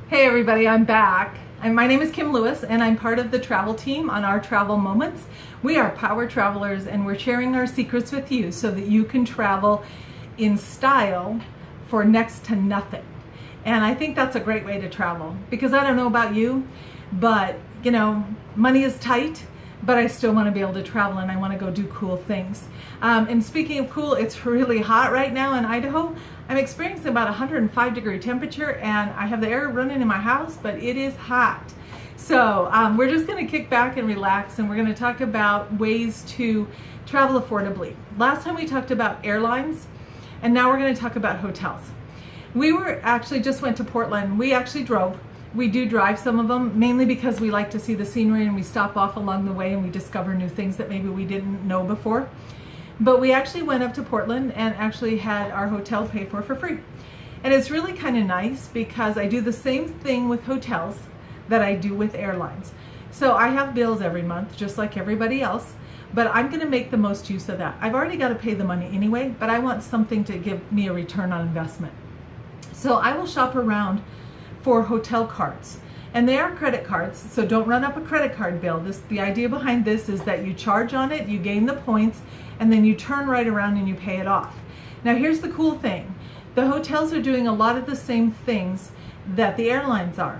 Hey everybody, I'm back. And my name is Kim Lewis and I'm part of the travel team on Our Travel Moments. We are power travelers and we're sharing our secrets with you so that you can travel in style for next to nothing. And I think that's a great way to travel because I don't know about you, but money is tight, but I still want to be able to travel and I want to go do cool things. And speaking of cool, it's really hot right now in Idaho. I'm experiencing about 105-degree temperature and I have the air running in my house, but it is hot. So we're just going to kick back and relax and we're going to talk about ways to travel affordably. Last time we talked about airlines and now we're going to talk about hotels. We just went to Portland. We actually drove. We do drive some of them, mainly because we like to see the scenery and we stop off along the way and we discover new things that maybe we didn't know before. But we actually went up to Portland and actually had our hotel paid for free. And it's really kind of nice because I do the same thing with hotels that I do with airlines. So I have bills every month, just like everybody else, but I'm going to make the most use of that. I've already got to pay the money anyway, but I want something to give me a return on investment. So I will shop around for hotel cards. And they are credit cards, so don't run up a credit card bill. The idea behind this is that you charge on it, you gain the points, and then you turn right around and you pay it off. Now here's the cool thing. The hotels are doing a lot of the same things that the airlines are.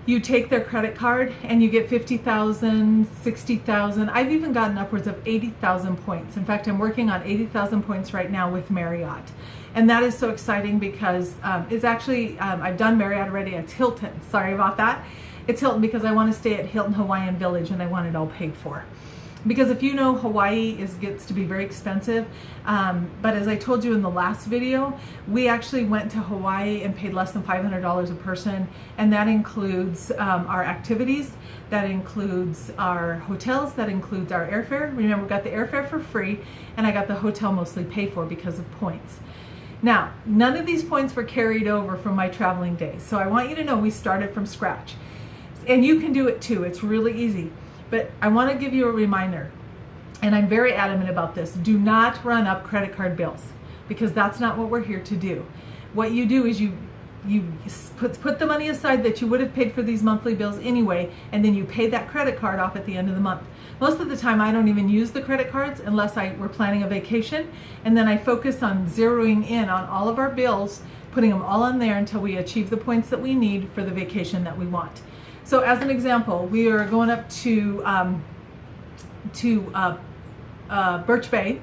You take their credit card and you get 50,000, 60,000. I've even gotten upwards of 80,000 points. In fact, I'm working on 80,000 points right now with Marriott. And that is so exciting because it's actually, I've done Marriott already. It's Hilton. Sorry about that. It's Hilton because I want to stay at Hilton Hawaiian Village and I want it all paid for. Because if you know, Hawaii gets to be very expensive. But as I told you in the last video, we actually went to Hawaii and paid less than $500 a person. And that includes our activities, that includes our hotels, that includes our airfare. Remember, we got the airfare for free and I got the hotel mostly paid for because of points. Now, none of these points were carried over from my traveling days. So I want you to know we started from scratch. And you can do it too. It's really easy. But I want to give you a reminder, and I'm very adamant about this. Do not run up credit card bills because that's not what we're here to do. What you do is you put the money aside that you would have paid for these monthly bills anyway, and then you pay that credit card off at the end of the month. Most of the time I don't even use the credit cards unless we're planning a vacation, and then I focus on zeroing in on all of our bills, putting them all on there until we achieve the points that we need for the vacation that we want. So as an example, we are going up to Birch Bay,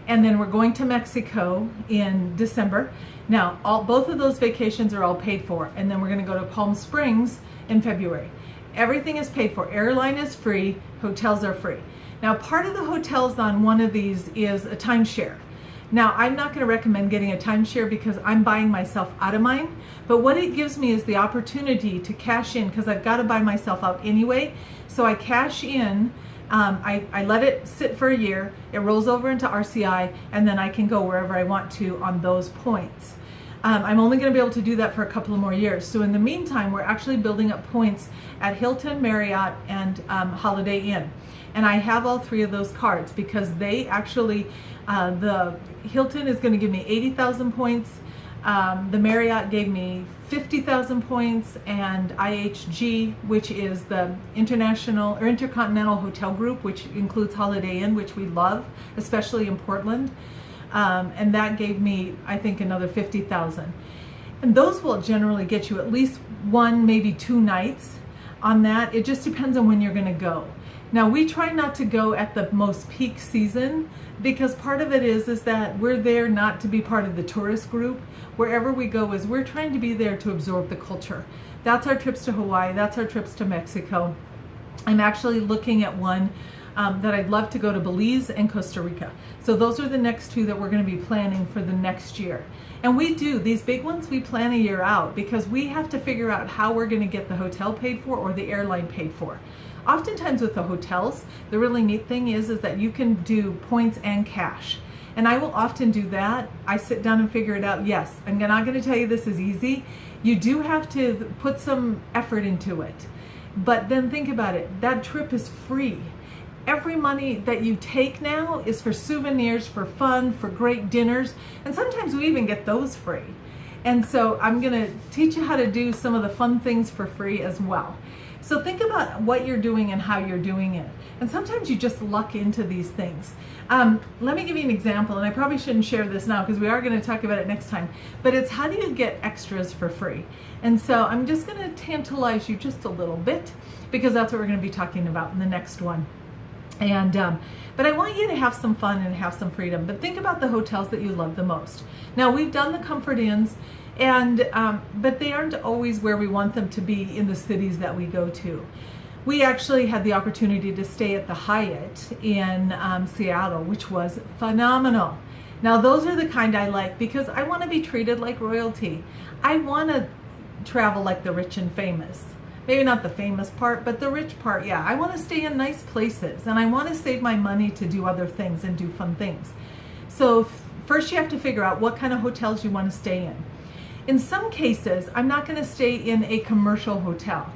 and then we're going to Mexico in December. Now, both of those vacations are all paid for, and then we're going to go to Palm Springs in February. Everything is paid for. Airline is free, hotels are free. Now, part of the hotels on one of these is a timeshare. Now, I'm not going to recommend getting a timeshare because I'm buying myself out of mine, but what it gives me is the opportunity to cash in because I've got to buy myself out anyway. So I cash in, I let it sit for a year, it rolls over into RCI, and then I can go wherever I want to on those points. I'm only going to be able to do that for a couple of more years. So in the meantime, we're actually building up points at Hilton, Marriott, and Holiday Inn. And I have all three of those cards because they actually, the Hilton is going to give me 80,000 points. The Marriott gave me 50,000 points, and IHG, which is the International or Intercontinental Hotel Group, which includes Holiday Inn, which we love, especially in Portland. And that gave me, I think, another 50,000. And those will generally get you at least 1, maybe 2 nights on that. It just depends on when you're going to go. Now, we try not to go at the most peak season because part of it is that we're there not to be part of the tourist group. Wherever we go we're trying to be there to absorb the culture. That's our trips to Hawaii. That's our trips to Mexico. I'm actually looking at one that I'd love to go to Belize and Costa Rica. So those are the next 2 that we're going to be planning for the next year. And we do, these big ones, we plan a year out because we have to figure out how we're going to get the hotel paid for or the airline paid for. Oftentimes with the hotels, the really neat thing is that you can do points and cash. And I will often do that. I sit down and figure it out. Yes, I'm not going to tell you this is easy. You do have to put some effort into it. But then think about it. That trip is free. Every money that you take now is for souvenirs, for fun, for great dinners. And sometimes we even get those free. And so I'm gonna teach you how to do some of the fun things for free as well. So think about what you're doing and how you're doing it. And sometimes you just luck into these things. Let me give you an example, and I probably shouldn't share this now because we are going to talk about it next time, but it's how do you get extras for free? And so I'm just going to tantalize you just a little bit because that's what we're going to be talking about in the next one. And but I want you to have some fun and have some freedom. But think about the hotels that you love the most. Now, we've done the Comfort Inns, and but they aren't always where we want them to be in the cities that we go to. We actually had the opportunity to stay at the Hyatt in Seattle, which was phenomenal. Now, those are the kind I like because I want to be treated like royalty. I want to travel like the rich and famous. Maybe not the famous part, but the rich part, yeah. I want to stay in nice places, and I want to save my money to do other things and do fun things. So first you have to figure out what kind of hotels you want to stay in. In some cases, I'm not going to stay in a commercial hotel.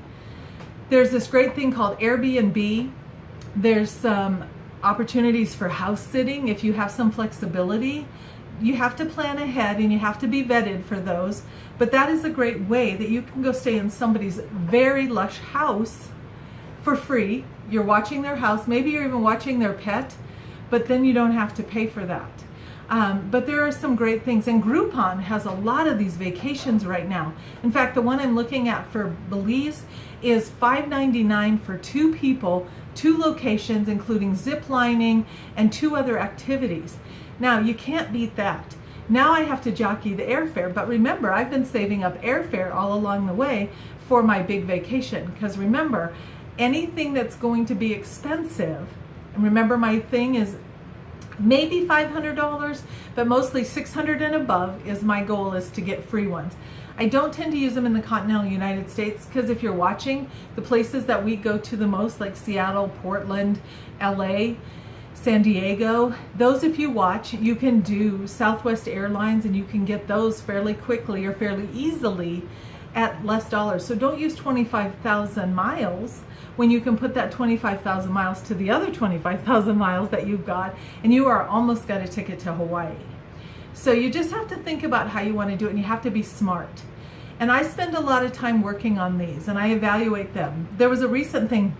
There's this great thing called Airbnb. There's some opportunities for house sitting if you have some flexibility. You have to plan ahead and you have to be vetted for those. But that is a great way that you can go stay in somebody's very lush house for free. You're watching their house, maybe you're even watching their pet, but then you don't have to pay for that. But there are some great things, and Groupon has a lot of these vacations right now. In fact, the one I'm looking at for Belize is $5.99 for 2 people, 2 locations, including zip lining and 2 other activities. Now, you can't beat that. Now I have to jockey the airfare, but remember, I've been saving up airfare all along the way for my big vacation, because remember, anything that's going to be expensive, and remember my thing is maybe $500, but mostly $600 and above is my goal, is to get free ones. I don't tend to use them in the continental United States because if you're watching, the places that we go to the most, like Seattle, Portland, LA, San Diego, those, if you watch, you can do Southwest Airlines and you can get those fairly quickly or fairly easily at less dollars. So don't use 25,000 miles when you can put that 25,000 miles to the other 25,000 miles that you've got, and you are almost got a ticket to Hawaii. So you just have to think about how you want to do it, and you have to be smart. And I spend a lot of time working on these, and I evaluate them. There was a recent thing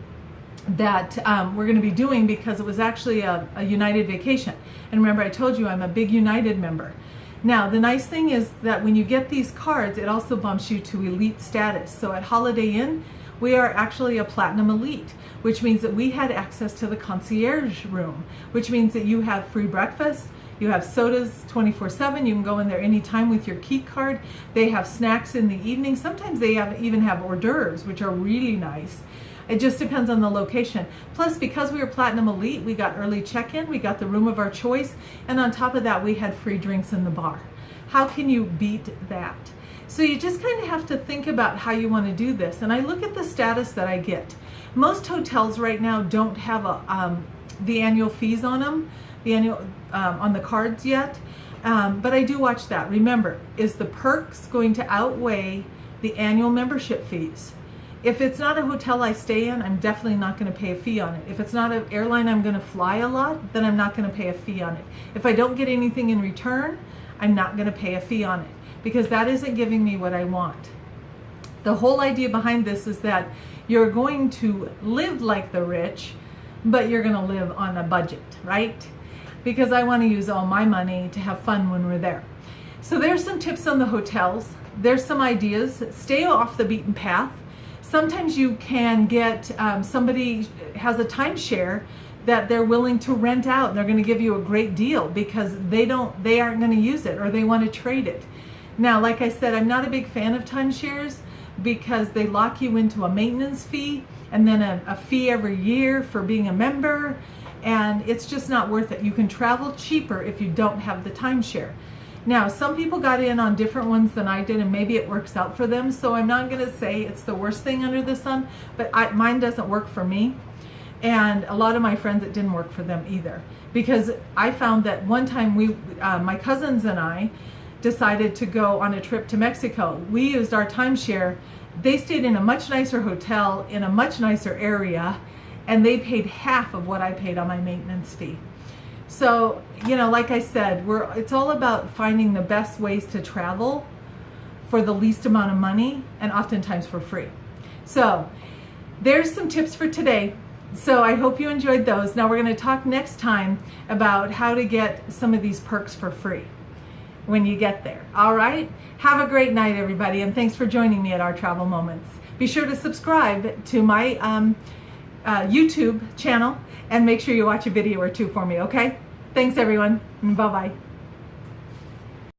that we're going to be doing because it was actually a United vacation. And remember, I told you I'm a big United member. Now, the nice thing is that when you get these cards, it also bumps you to elite status. So at Holiday Inn, we are actually a Platinum Elite, which means that we had access to the concierge room, which means that you have free breakfast, you have sodas 24/7, you can go in there anytime with your key card. They have snacks in the evening. Sometimes they even have hors d'oeuvres, which are really nice. It just depends on the location. Plus, because we were Platinum Elite, we got early check-in, we got the room of our choice, and on top of that, we had free drinks in the bar. How can you beat that? So you just kind of have to think about how you want to do this. And I look at the status that I get. Most hotels right now don't have the annual fees on them, the annual on the cards yet, but I do watch that. Remember, is the perks going to outweigh the annual membership fees? If it's not a hotel I stay in, I'm definitely not going to pay a fee on it. If it's not an airline I'm going to fly a lot, then I'm not going to pay a fee on it. If I don't get anything in return, I'm not going to pay a fee on it, because that isn't giving me what I want. The whole idea behind this is that you're going to live like the rich, but you're going to live on a budget, right? Because I want to use all my money to have fun when we're there. So there's some tips on the hotels. There's some ideas. Stay off the beaten path. Sometimes you can get somebody has a timeshare that they're willing to rent out. They're going to give you a great deal because they aren't going to use it, or they want to trade it. Now, like I said, I'm not a big fan of timeshares because they lock you into a maintenance fee and then a fee every year for being a member, and it's just not worth it. You can travel cheaper if you don't have the timeshare. Now, some people got in on different ones than I did, and maybe it works out for them, so I'm not going to say it's the worst thing under the sun, but mine doesn't work for me, and a lot of my friends, it didn't work for them either, because I found that one time my cousins and I decided to go on a trip to Mexico. We used our timeshare. They stayed in a much nicer hotel in a much nicer area, and they paid half of what I paid on my maintenance fee. So, like I said, it's all about finding the best ways to travel for the least amount of money and oftentimes for free. So there's some tips for today. So I hope you enjoyed those. Now we're going to talk next time about how to get some of these perks for free when you get there. All right? Have a great night, everybody, and thanks for joining me at Our Travel Moments. Be sure to subscribe to my YouTube channel and make sure you watch a video or two for me, okay? Thanks, everyone. Bye-bye.